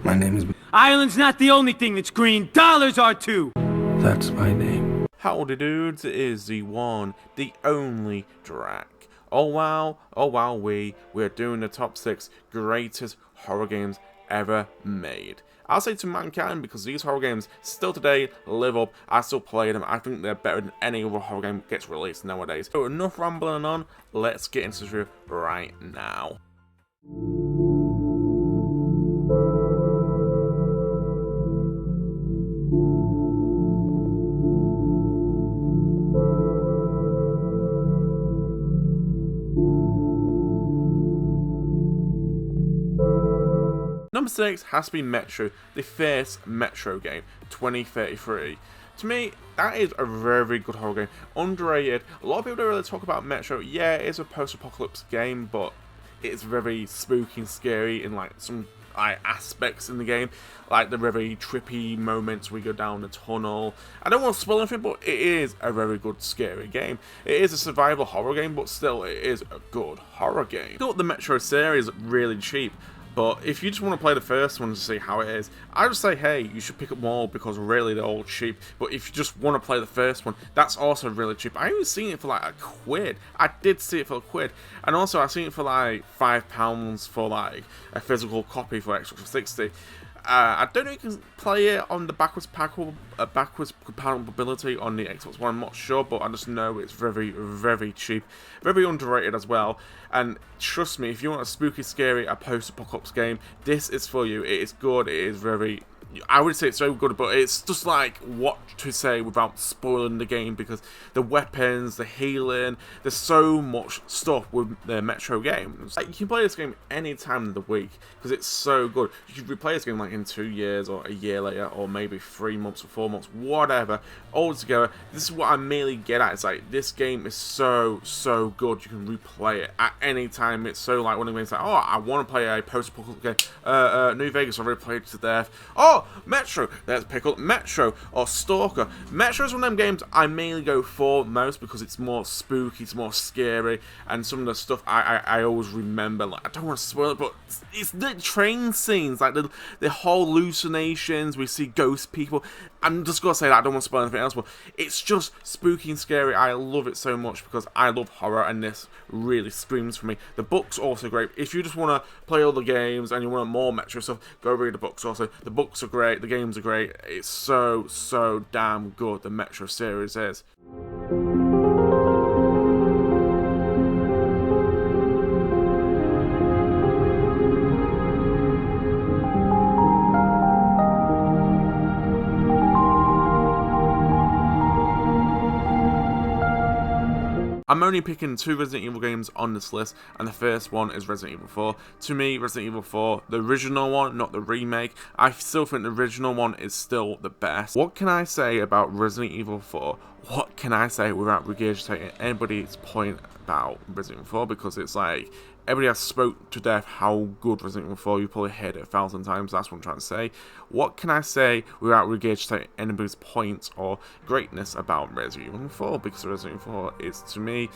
My name is... Ireland's not the only thing that's green. Dollars are too. That's my name. Howdy dudes, it is the one, the only Drac. Oh wow, we're doing the top 6 greatest horror games ever made. I'll say to mankind because these horror games still today live up. I still play them. I think they're better than any other horror game that gets released nowadays. So enough rambling on, let's get into this review right now. Number 6 has to be Metro, the first Metro game, 2033. To me, that is a very good horror game. Underrated. A lot of people don't really talk about Metro. Yeah, it's a post-apocalypse game, but it's very spooky and scary in like some aspects in the game, like the very trippy moments we go down the tunnel. I don't want to spoil anything, but it is a very good scary game. It is a survival horror game, but still it is a good horror game. I thought the Metro series really cheap. But if you just want to play the first one to see how it is, I just say, hey, you should pick up more because really they're all cheap. But if you just want to play the first one, that's also really cheap. I even seen it for like £1. I did see it for £1. And also I seen it for like £5 for like a physical copy for Xbox 360. I don't know if you can play it on the backwards compatibility on the Xbox One, I'm not sure, but I just know it's very, very cheap, very underrated as well. And trust me, if you want a spooky, scary, a post-apocalypse game, this is for you. It is good, it is very... I would say it's so good, but it's just like what to say without spoiling the game because the weapons, the healing, there's so much stuff with the Metro games. Like, you can play this game any time of the week because it's so good. You can replay this game like in 2 years or a year later or maybe 3 months or 4 months, whatever. All together, this is what I mainly get at. It's like this game is so good. You can replay it at any time. It's so like one of the games like, oh, I want to play a post-apocalypse game. New Vegas, I already played to death. Oh, Metro, let's pick up Metro or Stalker. Metro is one of them games I mainly go for most because it's more spooky, it's more scary, and some of the stuff I always remember. Like, I don't want to spoil it, but it's the train scenes, like the whole hallucinations. We see ghost people. I'm just gonna say that I don't want to spoil anything else, but it's just spooky and scary. I love it so much because I love horror, and this really screams for me. The book's also great. If you just want to play all the games and you want more Metro stuff, go read the books. Also, the books are great. The games are great. It's so damn good. The Metro series is. I'm only picking 2 Resident Evil games on this list, and the first one is Resident Evil 4. To me, Resident Evil 4, the original one, not the remake, I still think the original one is still the best. What can I say about Resident Evil 4? What can I say without regurgitating anybody's point about Resident Evil 4? Because it's like, everybody has spoke to death how good Resident Evil 4, you probably heard it 1,000 times, that's what I'm trying to say. What can I say without regurgitating anybody's points or greatness about Resident Evil 4? Because Resident Evil 4 is, to me,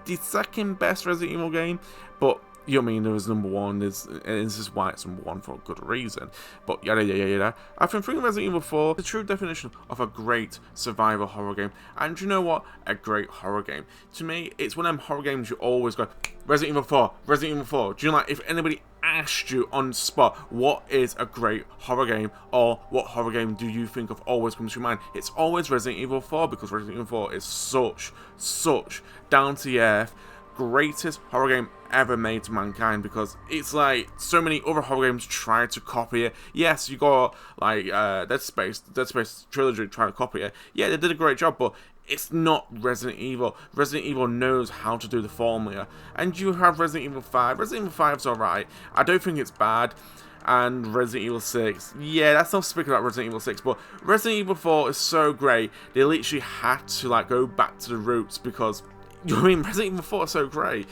the second best Resident Evil game, but you know what I mean, there was number 1, and this is why it's number 1 for a good reason, but yada. I think Resident Evil 4 is the true definition of a great survival horror game, and you know what, a great horror game. To me, it's one of them horror games you always go, Resident Evil 4, Resident Evil 4, do you know, like, if anybody asked you on the spot, what is a great horror game, or what horror game do you think of always comes to your mind, it's always Resident Evil 4, because Resident Evil 4 is such down to the earth, greatest horror game ever made to mankind, because it's like so many other horror games try to copy it. Yes, you got like Dead Space trilogy trying to copy it. Yeah, they did a great job, but it's not Resident Evil. Resident Evil knows how to do the formula. And you have Resident Evil 5. Resident Evil 5 is alright. I don't think it's bad. And Resident Evil 6. Yeah, that's not speaking about Resident Evil 6, but Resident Evil 4 is so great. They literally had to like go back to the roots because, you know what I mean, Resident Evil 4 is so great.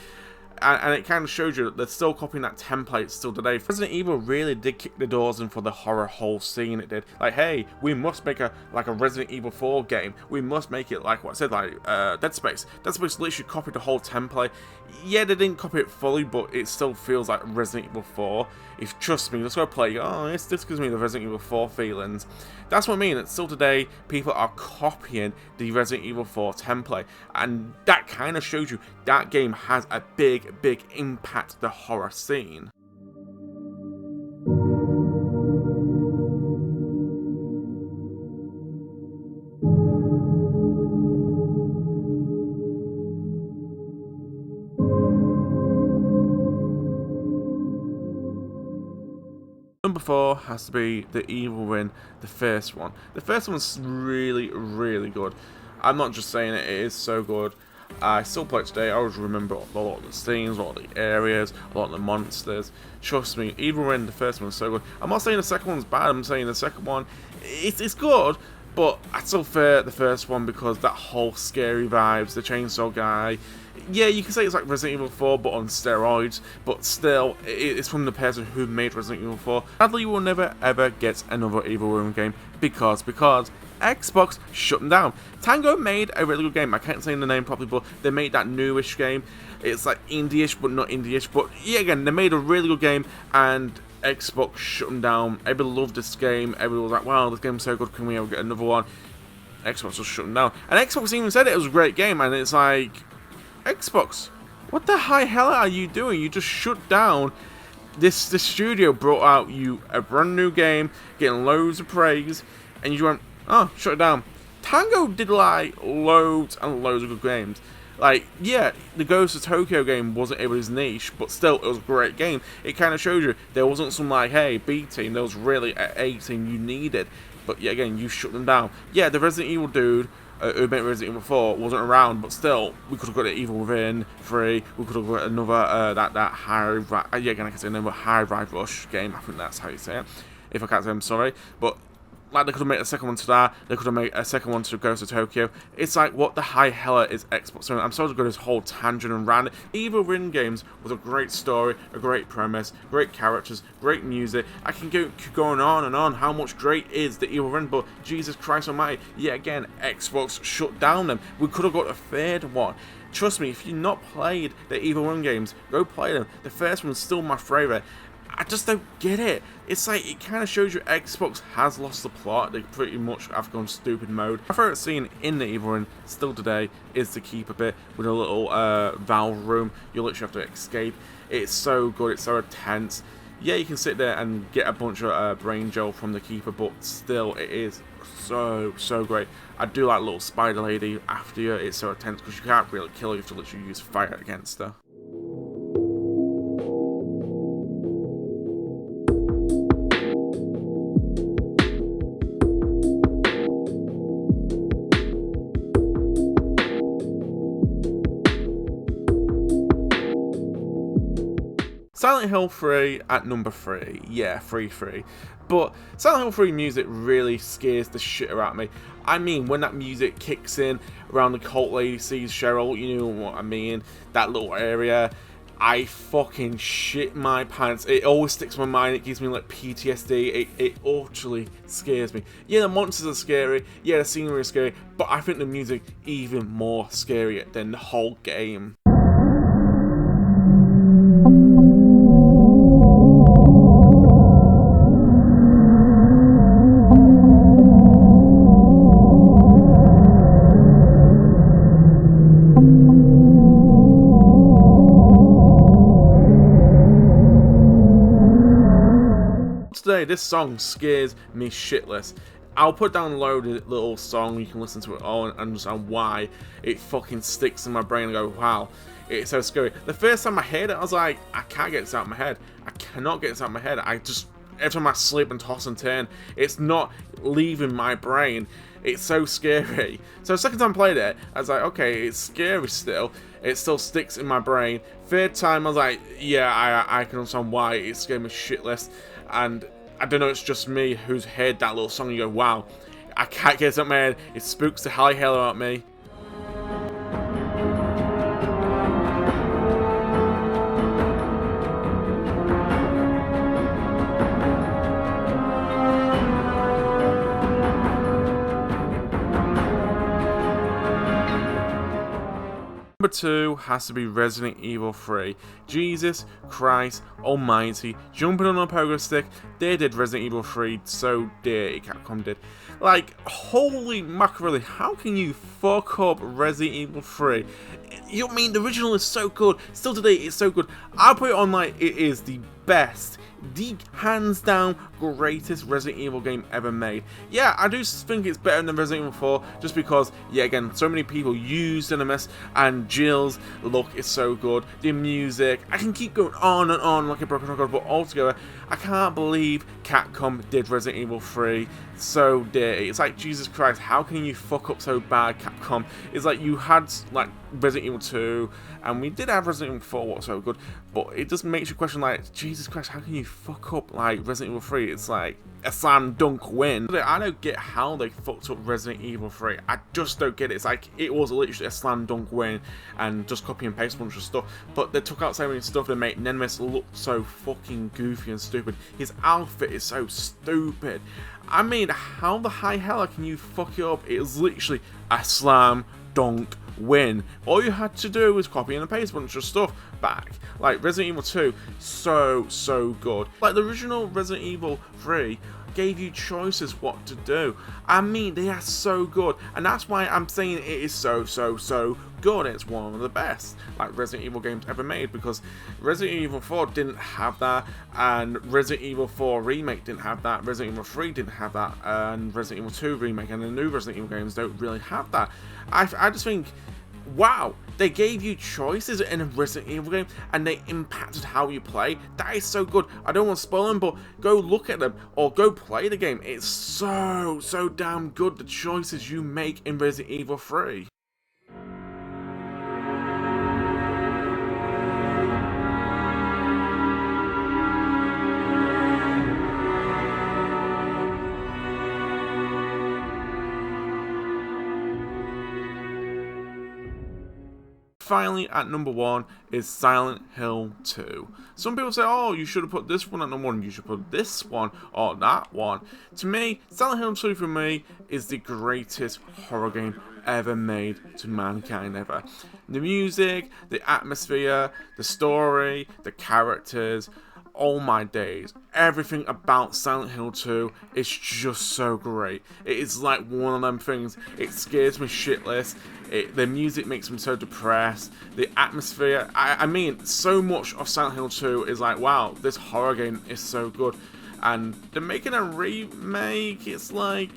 And it kind of shows you that they're still copying that template still today. Resident Evil really did kick the doors in for the horror whole scene. It did. Like, hey, we must make a Resident Evil 4 game. We must make it like what I said, like Dead Space. Dead Space literally copied the whole template. Yeah, they didn't copy it fully, but it still feels like Resident Evil 4. if trust me, let's go play, oh, this gives me the Resident Evil 4 feelings. That's what I mean, that still today, people are copying the Resident Evil 4 template, and that kind of shows you that game has a big impact on the horror scene. Number 4 has to be the Evil Within, the first one. The first one's really good. I'm not just saying it is so good. I still play it today. I always remember a lot of the scenes, a lot of the areas, a lot of the monsters. Trust me, Evil Within, the first one is so good. I'm not saying the second one's bad, I'm saying the second one, it's good, but I still prefer the first one because that whole scary vibes, the chainsaw guy. Yeah, you can say it's like Resident Evil 4 but on steroids, but still, it's from the person who made Resident Evil 4. Sadly, you will never ever get another Evil Within game because Xbox shut them down. Tango made a really good game. I can't say the name properly, but they made that newish game. It's like indie-ish, but not indie-ish. But yeah, again, they made a really good game, and Xbox shut them down. Everybody loved this game. Everybody was like, wow, this game's so good, can we ever get another one? Xbox just shut them down. And Xbox even said it was a great game, and it's like, Xbox, what the high hell are you doing? You just shut down this studio, brought out you a brand new game, getting loads of praise, and you went, oh, shut it down. Tango did like loads and loads of good games. Like, yeah, the Ghost of Tokyo game wasn't everybody's niche, but still, it was a great game. It kind of shows you there wasn't some like, hey, B team, there was really an A team you needed. But yeah, again, you shut them down. Yeah, the Resident Evil dude who made Resident Evil 4 wasn't around, but still, we could have got an Evil Within 3, we could have got another, that High, yeah, again, I can say another High Ride Rush game, I think that's how you say it. If I can't say, I'm sorry, but like, they could have made a second one to that, they could have made a second one to Ghost of Tokyo. It's like, what the high hell is Xbox doing? I'm sorry to go this whole tangent and rant. Evil Within games was a great story, a great premise, great characters, great music. I can go going on and on how much great is the Evil Within, but Jesus Christ almighty, yet again, Xbox shut down them. We could have got a third one. Trust me, if you've not played the Evil Within games, go play them. The first one's still my favourite. I just don't get it. It's like, it kind of shows you Xbox has lost the plot. They pretty much have gone stupid mode. My favourite scene in the Evil Within, still today, is the Keeper bit with a little valve room. You literally have to escape. It's so good, it's so intense. Yeah, you can sit there and get a bunch of brain gel from the Keeper, but still, it is so great. I do like little spider lady after you. It's so intense because you can't really kill her, you have to literally use fire against her. Silent Hill 3 at number 3. Yeah, 3. But Silent Hill 3 music really scares the shit out of me. I mean, when that music kicks in around the cult lady sees Cheryl, you know what I mean? That little area. I fucking shit my pants. It always sticks in my mind. It gives me like PTSD. It utterly scares me. Yeah, the monsters are scary. Yeah, the scenery is scary. But I think the music even more scarier than the whole game. Today, this song scares me shitless. I'll put down a loaded little song, you can listen to it all and understand why it fucking sticks in my brain and go, wow, it's so scary. The first time I heard it, I was like, I can't get this out of my head. I cannot get this out of my head. Every time I sleep and toss and turn, it's not leaving my brain. It's so scary. So the second time I played it, I was like, okay, it's scary still. It still sticks in my brain. Third time, I was like, yeah, I can understand why it scared me shitless. And I don't know, it's just me who's heard that little song and you go, wow, I can't get it out of my head. It spooks the high hell out of me. Number 2 has to be Resident Evil 3. Jesus Christ almighty, jumping on a pogo stick, they did Resident Evil 3 so dirty, Capcom did. Like, holy mackerel, how can you fuck up Resident Evil 3? You know what I mean? The original is so good, still today it's so good. I'll put it on like it is the best, the hands down greatest Resident Evil game ever made. Yeah, I do think it's better than Resident Evil 4 just because, yeah, again, so many people use Cinemas and Jill's look is so good, the music, I can keep going on and on like a broken record, but altogether, I can't believe Capcom did Resident Evil 3 so dirty. It's like, Jesus Christ, how can you fuck up so bad, Capcom? It's like you had like Resident Evil 2, and we did have Resident Evil 4, what's so good, but it just makes you question like, Jesus Christ, how can you fuck up like Resident Evil 3? It's like a slam dunk win. I don't get how they fucked up Resident Evil 3. I just don't get it. It's like it was literally a slam dunk win and just copy and paste a bunch of stuff, but they took out so many stuff that made Nemesis look so fucking goofy and stupid. His outfit is so stupid. I mean, how the high hell can you fuck it up? It is literally a slam dunk win. All you had to do was copy and paste a bunch of stuff back. Like Resident Evil 2, so good. Like the original Resident Evil 3 gave you choices what to do. I mean, they are so good, and that's why I'm saying it is so good. It's one of the best like Resident Evil games ever made, because Resident Evil 4 didn't have that, and Resident Evil 4 Remake didn't have that, Resident Evil 3 didn't have that, and Resident Evil 2 Remake and the new Resident Evil games don't really have that. I just think, wow, they gave you choices in a Resident Evil game and they impacted how you play. That is so good. I don't want to spoil them, but go look at them or go play the game. It's so damn good, the choices you make in Resident Evil 3. Finally, at number 1 is Silent Hill 2. Some people say, oh, you should have put this one at number 1, you should put this one or that one. To me, Silent Hill 2 for me is the greatest horror game ever made to mankind ever. The music, the atmosphere, the story, the characters, all my days, everything about Silent Hill 2 is just so great. It is like one of them things, it scares me shitless, the music makes me so depressed, the atmosphere, I mean, so much of Silent Hill 2 is like, wow, this horror game is so good. And they're making a remake, it's like,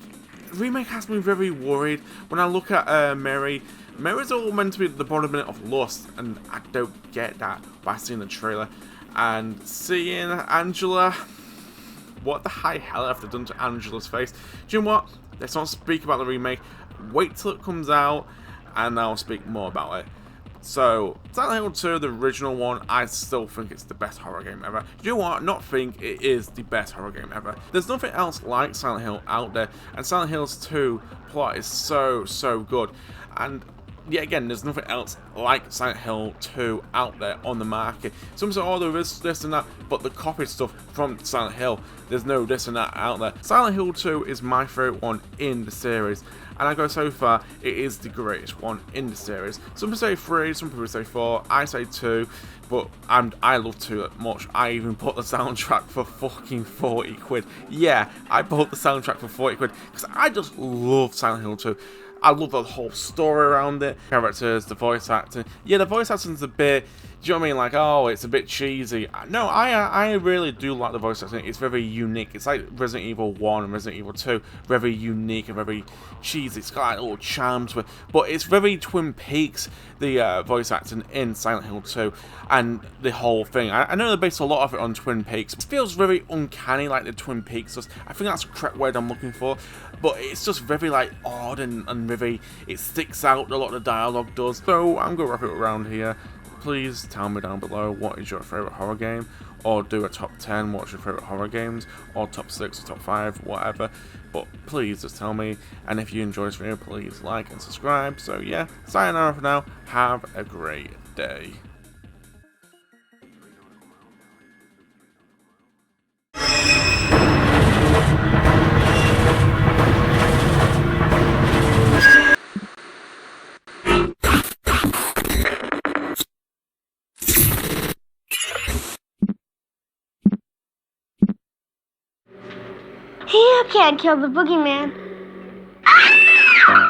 the remake has me very worried. When I look at Mary's all meant to be the embodiment of lust, and I don't get that by seeing the trailer. And seeing Angela, what the high hell have they done to Angela's face? Do you know what? Let's not speak about the remake. Wait till it comes out, and I'll speak more about it. So, Silent Hill 2, the original one, I still think it's the best horror game ever. Do you know what? Not think it is the best horror game ever. There's nothing else like Silent Hill out there, and Silent Hill 2 plot is so good. And yet again, there's nothing else like Silent Hill 2 out there on the market. Some say, oh, there is this and that, but the copied stuff from Silent Hill, there's no this and that out there. Silent Hill 2 is my favourite one in the series, and I go so far, it is the greatest one in the series. Some people say 3, some people say 4, I say 2, but I love 2 that much. I even bought the soundtrack for fucking 40 quid. Yeah, I bought the soundtrack for 40 quid, because I just love Silent Hill 2. I love the whole story around it, characters, the voice acting. Yeah, the voice acting's a bit, do you know what I mean? Like, oh, it's a bit cheesy. No, I really do like the voice acting. It's very unique. It's like Resident Evil 1 and Resident Evil 2. Very unique and very cheesy. It's got like little charms, but it's very Twin Peaks, the voice acting in Silent Hill 2. And the whole thing. I know they based a lot of it on Twin Peaks. It feels very uncanny like the Twin Peaks does. I think that's the correct word I'm looking for. But it's just very like odd and very, it sticks out, a lot of the dialogue does. So I'm going to wrap it around here. Please tell me down below what is your favourite horror game, or do a top 10, what's your favourite horror games, or top 6 or top 5, whatever. But please just tell me, and if you enjoy this video, please like and subscribe. So yeah, sayonara for now, have a great day. You can't kill the boogeyman.